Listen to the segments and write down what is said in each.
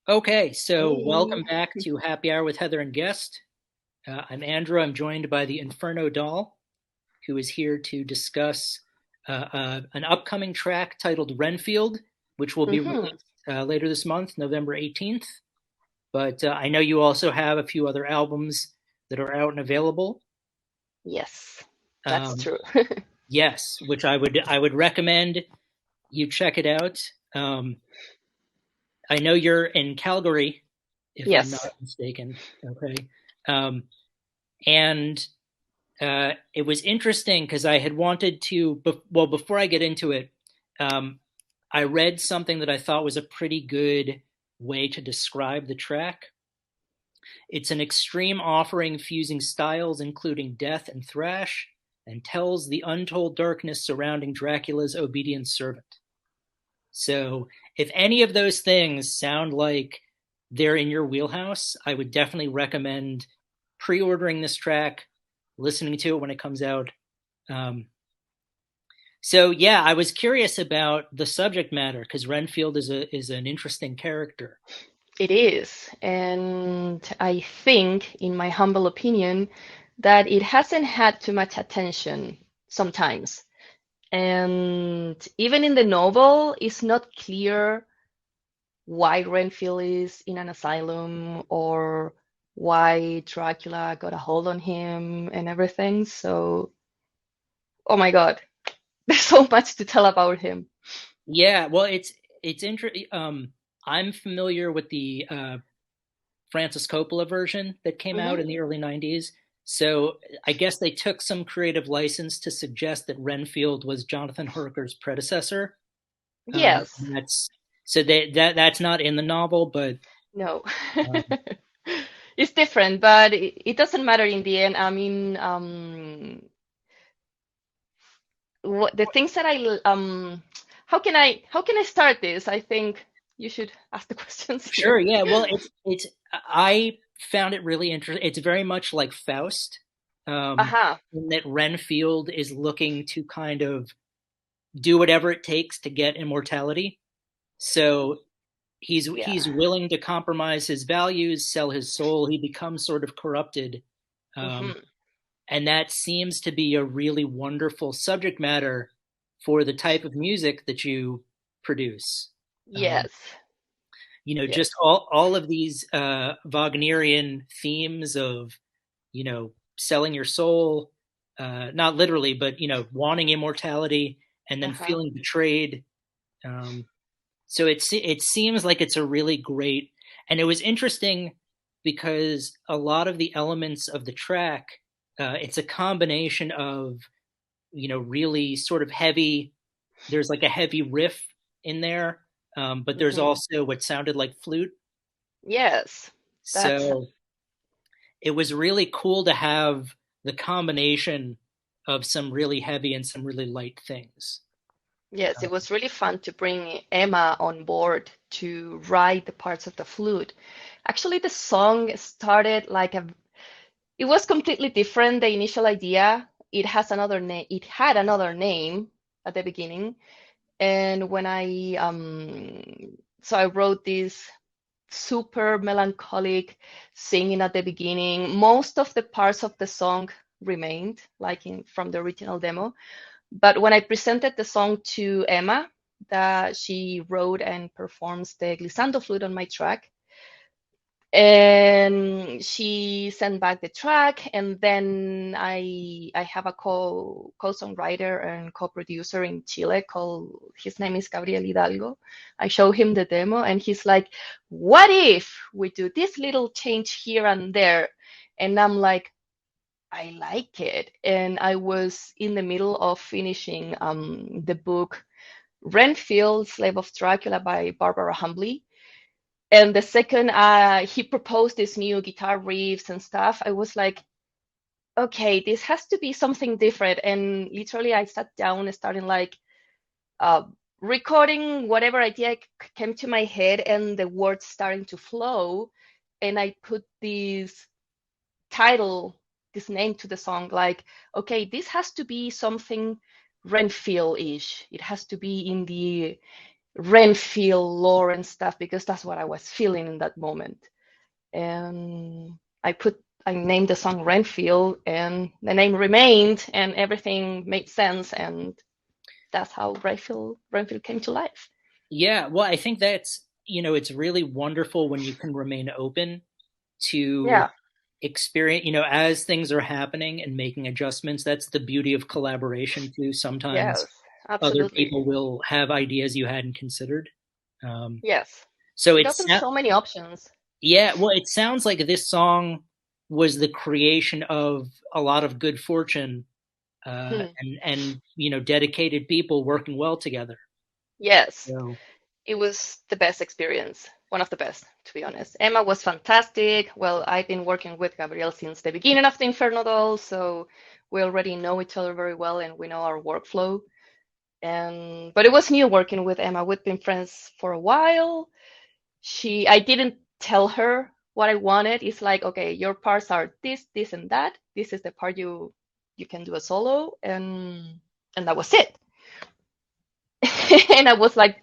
Okay, so welcome Hey. back to Happy Hour with Heather and Guest. I'm Andrew. I'm joined by the Inferno Doll, who is here to discuss an upcoming track titled Renfield, which will be hmm released later this month, November 18th. But I know you also have a few other albums that are out and available. Yes, that's Um, true. yes, which I would recommend you check it out. Um, I know you're in Calgary, if I'm Yes. not mistaken. Okay. Um, and it was interesting because I had wanted to, well, before I get into it, um, I read something that I thought was a pretty good way to describe the track. It's an extreme offering fusing styles including death and thrash, and tells the untold darkness surrounding Dracula's obedient servant. So, if any of those things sound like they're in your wheelhouse, I would definitely recommend pre ordering this track, listening to it when it comes out. Um, so, yeah, I was curious about the subject matter because Renfield is an interesting character. It is. And I think, in my humble opinion, that it hasn't had too much attention sometimes. And even in the novel, it's not clear why Renfield is in an asylum or why Dracula got a hold on him and everything. So, oh my God, there's so much to tell about him. Yeah, well, it's interesting. I'm familiar with the Francis Coppola version that came out in hmm the early 90s. So I guess they took some creative license to suggest that Renfield was Jonathan Harker's predecessor. Yes. That's so that's not in the novel, but No. um, It's different, but it doesn't matter in the end. I mean, what the things that how can I start this? I think you should ask the questions sure, here. yeah. Well, it's I found it really interesting. It's very much like Faust, Aha. in that Renfield is looking to kind of do whatever it takes to get immortality. So Yeah. he's willing to compromise his values, sell his soul. He becomes sort of corrupted, um, hmm and that seems to be a really wonderful subject matter for the type of music that you produce. Um, Yes. just Yes. all of these Wagnerian themes of selling your soul, not literally, but wanting immortality and then Uh-huh. feeling betrayed. Um, So it seems like it's a really great, and it was interesting because a lot of the elements of the track, it's a combination of really sort of heavy. There's like a heavy riff in there, but there's hmm also what sounded like flute. Yes. That's So it was really cool to have the combination of some really heavy and some really light things. yes, Uh, it was really fun to bring Emma on board to write the parts of the flute. Actually, the song started like a it was completely different, the initial idea. It has another name. It had another name at the beginning. And when I wrote this super melancholic singing at the beginning. Most of the parts of the song remained, like in from the original demo. But when I presented the song to Emma, that she wrote and performs the glissando flute on my track, and she sent back the track, and then I have a co-songwriter and co-producer in Chile called, his name is Gabriel Hidalgo. I show him the demo and he's like, what if we do this little change here and there? And I'm like, I like it. And I was in the middle of finishing the book Renfield, Slave of Dracula by Barbara Humbley, and the second he proposed this new guitar riffs and stuff, I was like, okay, this has to be something different. And literally, I sat down and started like uh, recording whatever idea came to my head, and the words starting to flow. And I put this title, this name to the song, like, okay, this has to be something Renfield-ish. It has to be in the Renfield lore and stuff because that's what I was feeling in that moment. And I named the song Renfield, and the name remained, and everything made sense, and that's how Renfield came to life. Yeah, well, I think that's, it's really wonderful when you can remain open to Yeah, experience, as things are happening and making adjustments. That's the beauty of collaboration too. yes, Sometimes other absolutely. people will have ideas you hadn't considered. Um, Yes. so It it's opens so many options. yeah, well, it sounds like this song was the creation of a lot of good fortune, Hmm. and dedicated people working well together. Yes. So It was the best experience, one of the best, to be honest. Emma was fantastic. Well, I've been working with Gabriel since the beginning of the Inferno Doll, so we already know each other very well and we know our workflow. And but it was new working with Emma. We've been friends for a while. I didn't tell her what I wanted. It's like, okay, your parts are this, this, and that. This is the part you can do a solo, and that was it. And I was like,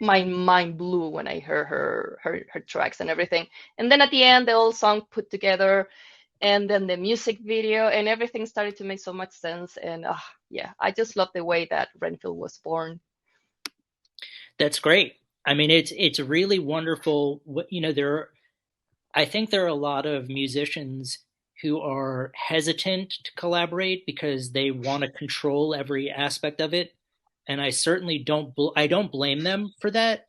my mind blew when I heard her tracks and everything. And then at the end, the whole song put together, and then the music video, and everything started to make so much sense. And yeah, I just love the way that Renfield was born. that's great. I mean, it's really wonderful. I think there are a lot of musicians who are hesitant to collaborate because they want to control every aspect of it, and I certainly I don't blame them for that.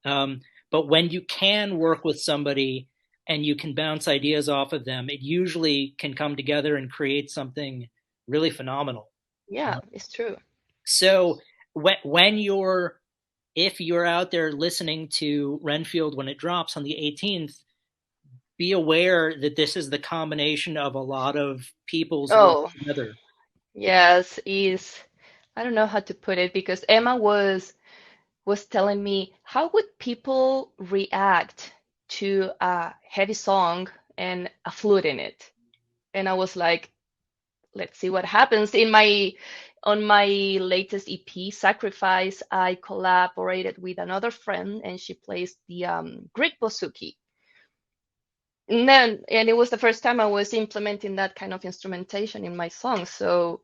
Um, but when you can work with somebody and you can bounce ideas off of them, it usually can come together and create something really phenomenal. Yeah, it's true. So when you're if you're out there listening to Renfield when it drops on the 18th, be aware that this is the combination of a lot of people's work Oh, together. yes, is I don't know how to put it because Emma was telling me how would people react to a heavy song and a flute in it. And I was like, let's see what happens. On my latest EP, Sacrifice, I collaborated with another friend and she plays the Greek bouzouki. And it was the first time I was implementing that kind of instrumentation in my song. So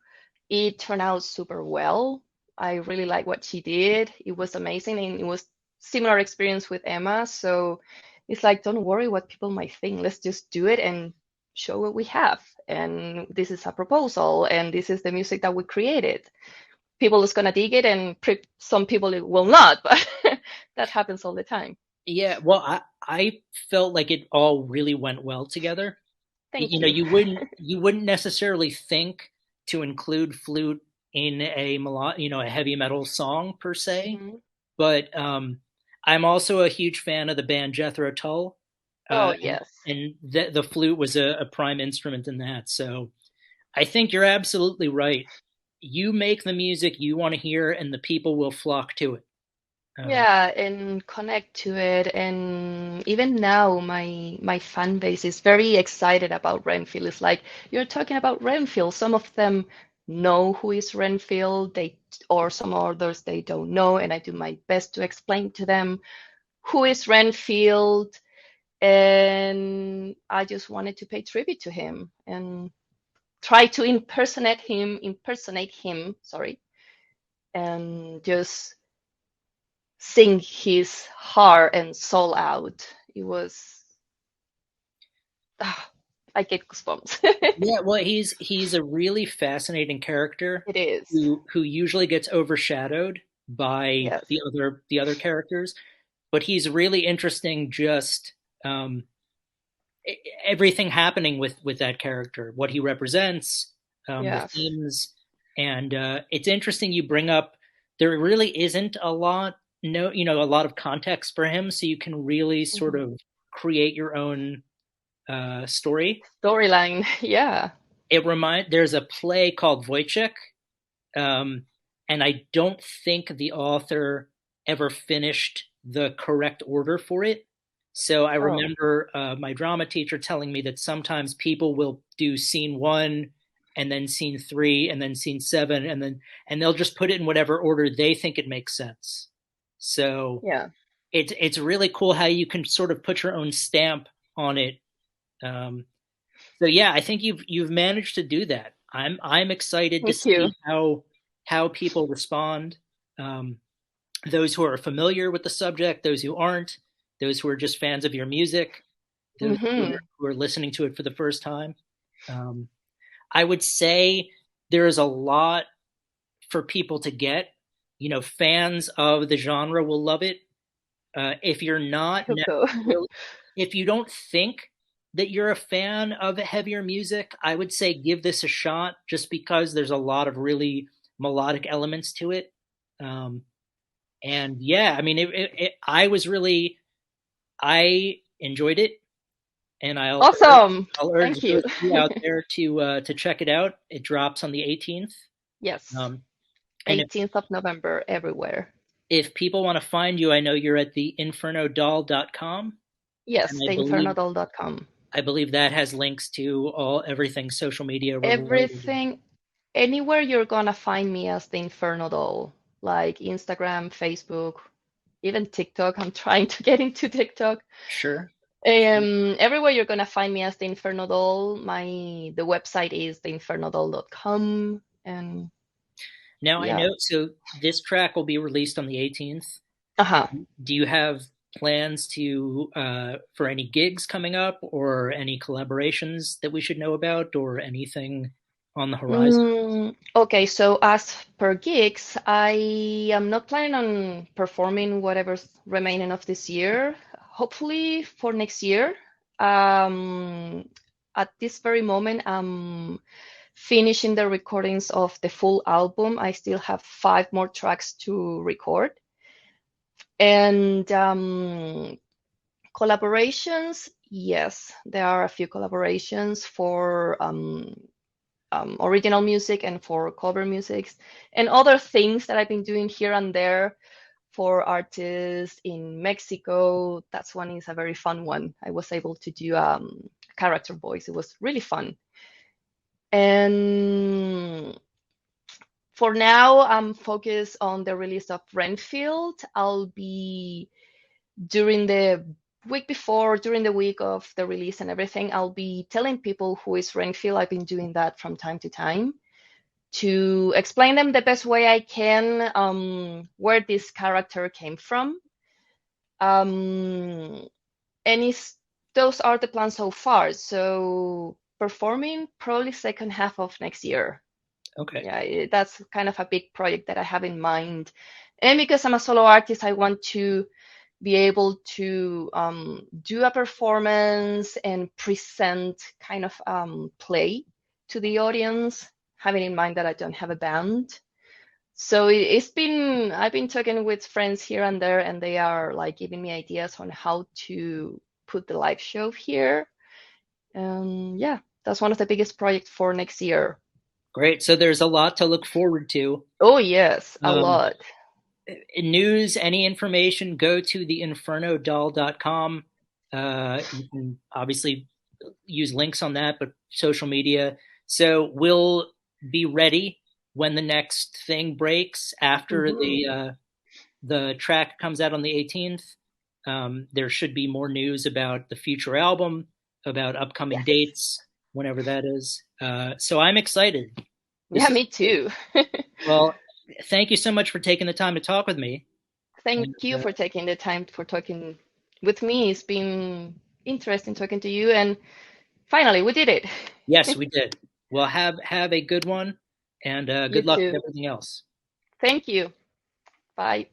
it turned out super well. I really like what she did. It was amazing, and it was similar experience with Emma. So it's like, don't worry what people might think. Let's just do it and show what we have. And this is a proposal, and this is the music that we created. People is gonna dig it, and some people will not, but that happens all the time. Yeah, well, I felt like it all really went well together. Thank you. You wouldn't necessarily think to include flute in a heavy metal song per se, Mhm. but I'm also a huge fan of the band Jethro Tull, Oh, and, yes. the flute was a prime instrument in that. So I think you're absolutely right. You make the music you want to hear, and the people will flock to it. Um, Yeah, and connect to it. And even now, my fan base is very excited about Renfield. It's like you're talking about Renfield. Some of them know who is Renfield, or some others they don't know, and I do my best to explain to them who is Renfield. And I just wanted to pay tribute to him and try to impersonate him, sorry, and just sing his heart and soul out. It was, ah, I get goosebumps. Yeah, well, he's a really fascinating character It is. who usually gets overshadowed by Yes. the other characters, but he's really interesting. Just um, everything happening with that character, what he represents, the Yes. themes, and it's interesting. You bring up there really isn't a lot, no, a lot of context for him, so you can really sort Mhm. of create your own story. Storyline. Yeah. There's a play called Wojciech, um, and I don't think the author ever finished the correct order for it. So I Oh. remember my drama teacher telling me that sometimes people will do scene one and then scene three and then scene seven and they'll just put it in whatever order they think it makes sense. So Yeah. it's really cool how you can sort of put your own stamp on it. Um, so yeah, I think you've managed to do that. I'm excited to Thank you. see how people respond. Um, those who are familiar with the subject, those who aren't, those who are just fans of your music, those Hmm. who are listening to it for the first time. Um, I would say there is a lot for people to get. You know, fans of the genre will love it. If you're I not hope so. necessarily, if you don't think that you're a fan of heavier music, I would say give this a shot just because there's a lot of really melodic elements to it. Um, and yeah, I mean, I was really, I enjoyed it, and Awesome. I'll urge Thank you. those of you out there to check it out. It drops on the 18th. Yes. Um, and 18th of November everywhere. if people want to find you, I know you're at the infernodoll.com, and Yes, theinfernodoll.com. I believe that has links to all everything social media related. Everything, anywhere you're gonna find me as the Inferno Doll, like Instagram, Facebook, even TikTok. I'm trying to get into TikTok. Sure. Everywhere you're gonna find me as the Inferno Doll. The website is theinfernodoll.com, and Now I yeah. know, so this track will be released on the 18th. Uh-huh. Do you have plans to for any gigs coming up or any collaborations that we should know about or anything on the horizon? Okay, so as per gigs, I am not planning on performing whatever's remaining of this year. Hopefully for next year. Um, at this very moment, I'm finishing the recordings of the full album. I still have 5 more tracks to record. And collaborations, yes, there are a few collaborations for original music and for cover musics and other things that I've been doing here and there for artists in Mexico. That's one is a very fun one. I was able to do character voice. It was really fun. And for now, I'm focused on the release of Renfield. I'll be during the week before, during the week of the release and everything, I'll be telling people who is Renfield. I've been doing that from time to time to explain them the best way I can where this character came from. Um, and those are the plans so far. So performing probably second half of next year. Okay. Yeah, that's kind of a big project that I have in mind. And because I'm a solo artist, I want to be able to do a performance and present kind of play to the audience, having in mind that I don't have a band. So I've been talking with friends here and there, and they are like giving me ideas on how to put the live show here. And yeah, that's one of the biggest projects for next year. Great. So there's a lot to look forward to. Oh yes, a Um, lot. news, any information, go to the infernodoll.com. You can obviously use links on that, but social media. So we'll be ready when the next thing breaks after Hmm. the track comes out on the 18th. There should be more news about the future album, about upcoming Yes. dates, whenever that is. So I'm excited. Yeah, This is me too. well. Thank you so much for taking the time to talk with me. Thank And you for taking the time for talking with me. It's been interesting talking to you, and finally, we did it. yes, we did. Well, have a good one, and You good luck with too. everything else. Thank you. Bye.